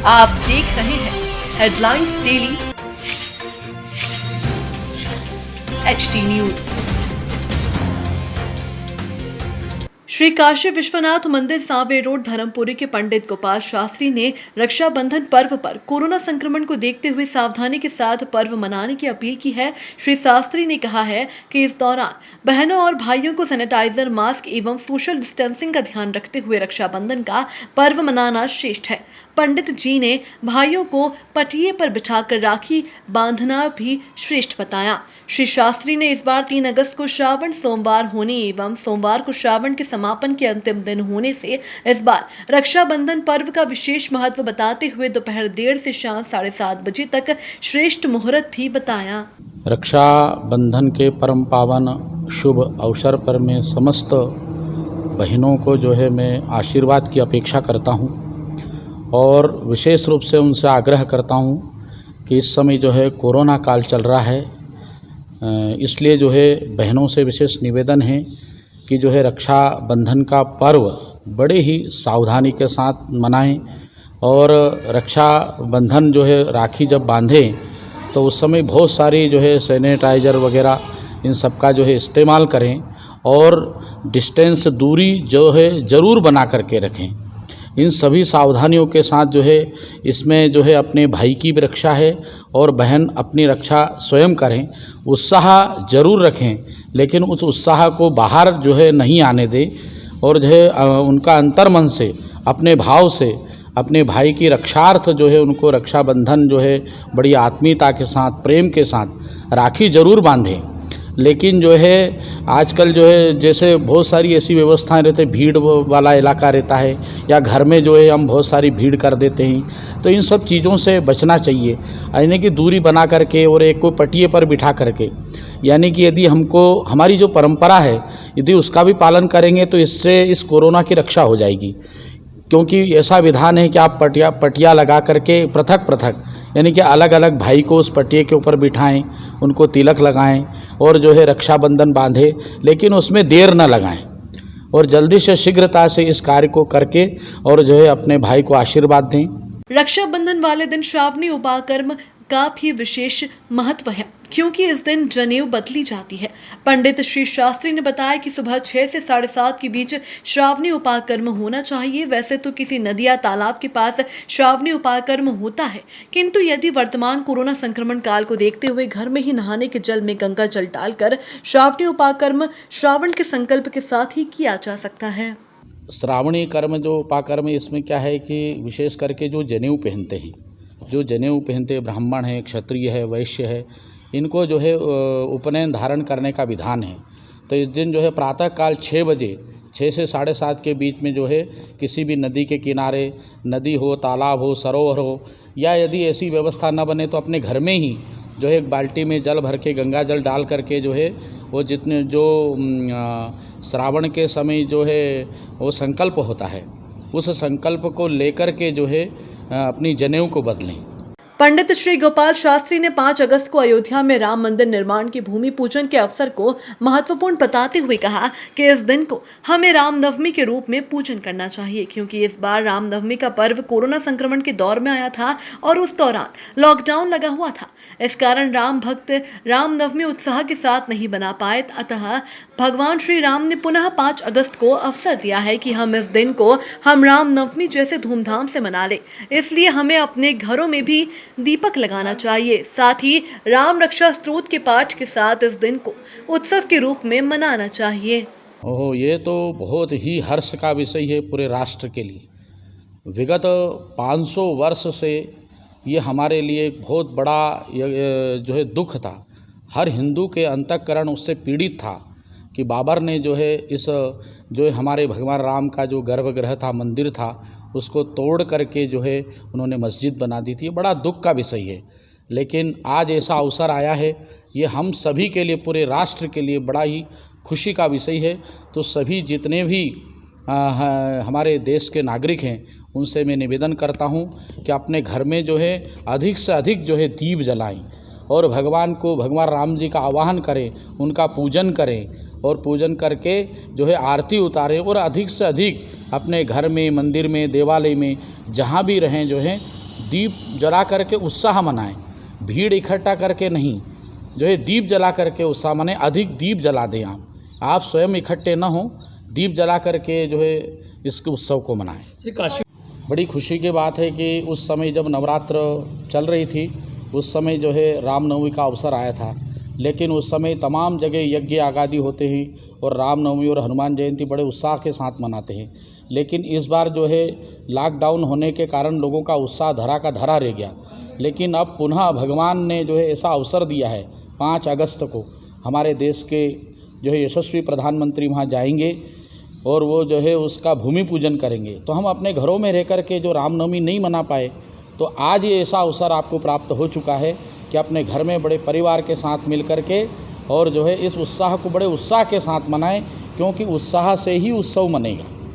आप देख रहे हैं headlines daily HT news. Shri Kashi Vishwanath मंदिर सांवे रोड धर्मपुरी के पंडित गोपाल शास्त्री ने रक्षाबंधन पर्व पर कोरोना संक्रमण को देखते हुए सावधानी के साथ पर्व मनाने की अपील की है। श्री शास्त्री ने कहा है कि इस दौरान बहनों और भाइयों को सैनिटाइजर, मास्क एवं सोशल डिस्टेंसिंग का ध्यान रखते हुए रक्षाबंधन का पर्व मनाना श्रेष्ठ है। पंडित जी ने भाइयों को पटिये पर बिठाकर राखी बांधना भी श्रेष्ठ बताया। श्री शास्त्री ने इस बार 3 अगस्त को श्रावण सोमवार होने एवं सोमवार को श्रावण के समापन के अंतिम दिन होने से इस बार रक्षाबंधन पर्व का विशेष महत्व बताते हुए दोपहर 1:30 से शाम 7:30 बजे तक श्रेष्ठ मुहूर्त भी बताया। रक्षाबंधन के परम पावन शुभ अवसर पर मैं समस्त बहनों को जो है मैं आशीर्वाद की अपेक्षा करता हूं और विशेष रूप से उनसे आग्रह करता हूं कि इस समय जो है कोरोना काल चल रहा है, इसलिए जो है बहनों से विशेष निवेदन है कि जो है रक्षाबंधन का पर्व बड़े ही सावधानी के साथ मनाएं और रक्षाबंधन जो है राखी जब बांधें तो उस समय बहुत सारी जो है सैनिटाइज़र वगैरह इन सब का जो है इस्तेमाल करें और डिस्टेंस दूरी जो है ज़रूर बना करके रखें। इन सभी सावधानियों के साथ जो है इसमें जो है अपने भाई की भी रक्षा है और बहन अपनी रक्षा स्वयं करें। उत्साह जरूर रखें लेकिन उस उत्साह को बाहर जो है नहीं आने दें और जो है उनका अंतर्मन से अपने भाव से अपने भाई की रक्षार्थ जो है उनको रक्षाबंधन जो है बड़ी आत्मीयता के साथ प्रेम के साथ राखी जरूर बांधें। लेकिन जो है आजकल जो है जैसे बहुत सारी ऐसी व्यवस्थाएं रहते, भीड़ वाला इलाका रहता है या घर में जो है हम बहुत सारी भीड़ कर देते हैं, तो इन सब चीज़ों से बचना चाहिए। यानी कि दूरी बना करके और एक को पटिये पर बिठा करके, यानी कि यदि हमको हमारी जो परंपरा है यदि उसका भी पालन करेंगे तो इससे इस कोरोना की रक्षा हो जाएगी। क्योंकि ऐसा विधान है कि आप पटिया लगा करके पृथक पृथक यानी कि अलग अलग भाई को उस पटिये के ऊपर बिठाएं, उनको तिलक लगाएं और जो है रक्षाबंधन बांधे, लेकिन उसमें देर न लगाएं और जल्दी से शीघ्रता से इस कार्य को करके और जो है अपने भाई को आशीर्वाद दें। रक्षाबंधन वाले दिन श्रावणी उपाकर्म का भी विशेष महत्व है क्योंकि इस दिन जनेऊ बदली जाती है। पंडित श्री शास्त्री ने बताया कि सुबह 6 से 7:30 के बीच श्रावणी उपाकर्म होना चाहिए। वैसे तो किसी नदी या तालाब के पास श्रावणी उपाकर्म होता है, किंतु यदि वर्तमान कोरोना संक्रमण काल को देखते हुए घर में ही नहाने के जल में गंगा जल डालकर श्रावणी उपाकर्म श्रावण के संकल्प के साथ ही किया जा सकता है। श्रावणी कर्म जो उपाकर्म, इसमें क्या है कि विशेष करके जो जनेऊ पहनते हैं, जो जनेऊ पहनते ब्राह्मण है, क्षत्रिय है, वैश्य है, इनको जो है उपनयन धारण करने का विधान है। तो इस दिन जो है प्रातः काल 6 बजे 6 से 7:30 के बीच में जो है किसी भी नदी के किनारे, नदी हो, तालाब हो, सरोवर हो, या यदि ऐसी व्यवस्था न बने तो अपने घर में ही जो है एक बाल्टी में जल भर के गंगा जल डाल करके जो है वो जितने जो श्रावण के समय जो है वो संकल्प होता है, उस संकल्प को लेकर के जो है अपनी जनेऊ को बदलें। पंडित श्री गोपाल शास्त्री ने 5 अगस्त को अयोध्या में राम मंदिर निर्माण की भूमि पूजन के अवसर को महत्वपूर्ण बताते हुए कहा कि इस दिन को हमें रामनवमी के रूप में पूजन करना चाहिए क्योंकि इस बार रामनवमी का पर्व कोरोना संक्रमण के दौर में आया था और उस दौरान लॉकडाउन लगा हुआ था। इस कारण राम भक्त रामनवमी उत्साह के साथ नहीं बना पाए। अतः भगवान श्री राम ने पुनः 5 अगस्त को अवसर दिया है कि हम इस दिन को हम रामनवमी जैसे धूमधाम से मना ले। इसलिए हमें अपने घरों में भी दीपक लगाना चाहिए, साथ ही राम रक्षा स्तोत्र के पाठ के साथ इस दिन को उत्सव के रूप में मनाना चाहिए। ये तो बहुत ही हर्ष का विषय है पूरे राष्ट्र के लिए। विगत 500 वर्ष से ये हमारे लिए एक बहुत बड़ा जो है दुख था। हर हिंदू के अंतःकरण उससे पीड़ित था कि बाबर ने जो है इस जो हमारे भगवान राम का जो गर्भगृह था, मंदिर था, उसको तोड़ करके जो है उन्होंने मस्जिद बना दी थी। बड़ा दुख का विषय है, लेकिन आज ऐसा अवसर आया है, ये हम सभी के लिए, पूरे राष्ट्र के लिए बड़ा ही खुशी का विषय है। तो सभी जितने भी हमारे देश के नागरिक हैं उनसे मैं निवेदन करता हूं कि अपने घर में जो है अधिक से अधिक जो है दीप जलाएं और भगवान राम जी का आवाहन करें, उनका पूजन करें और पूजन करके जो है आरती उतारें और अधिक से अधिक अपने घर में, मंदिर में, देवालय में जहाँ भी रहें जो है दीप जला करके उत्साह मनाएं, भीड़ इकट्ठा करके नहीं, जो है दीप जला करके उत्साह मनाएं। अधिक दीप जला दें आप स्वयं इकट्ठे न हों, दीप जला करके जो है इसके उत्सव को मनाएं। बड़ी खुशी की बात है कि उस समय जब नवरात्र चल रही थी उस समय जो है रामनवमी का अवसर आया था, लेकिन उस समय तमाम जगह यज्ञ आगादी होते हैं और रामनवमी और हनुमान जयंती बड़े उत्साह के साथ मनाते हैं। लेकिन इस बार जो है लॉकडाउन होने के कारण लोगों का उत्साह धरा का धरा रह गया। लेकिन अब पुनः भगवान ने जो है ऐसा अवसर दिया है, 5 अगस्त को हमारे देश के जो है यशस्वी प्रधानमंत्री वहाँ जाएंगे और वो जो है उसका भूमि पूजन करेंगे। तो हम अपने घरों में रह कर के जो रामनवमी नहीं मना पाए, तो आज ये ऐसा अवसर आपको प्राप्त हो चुका है कि अपने घर में बड़े परिवार के साथ मिल कर के और जो है इस उत्साह को बड़े उत्साह के साथ मनाएं, क्योंकि उत्साह से ही उत्सव मनेगा।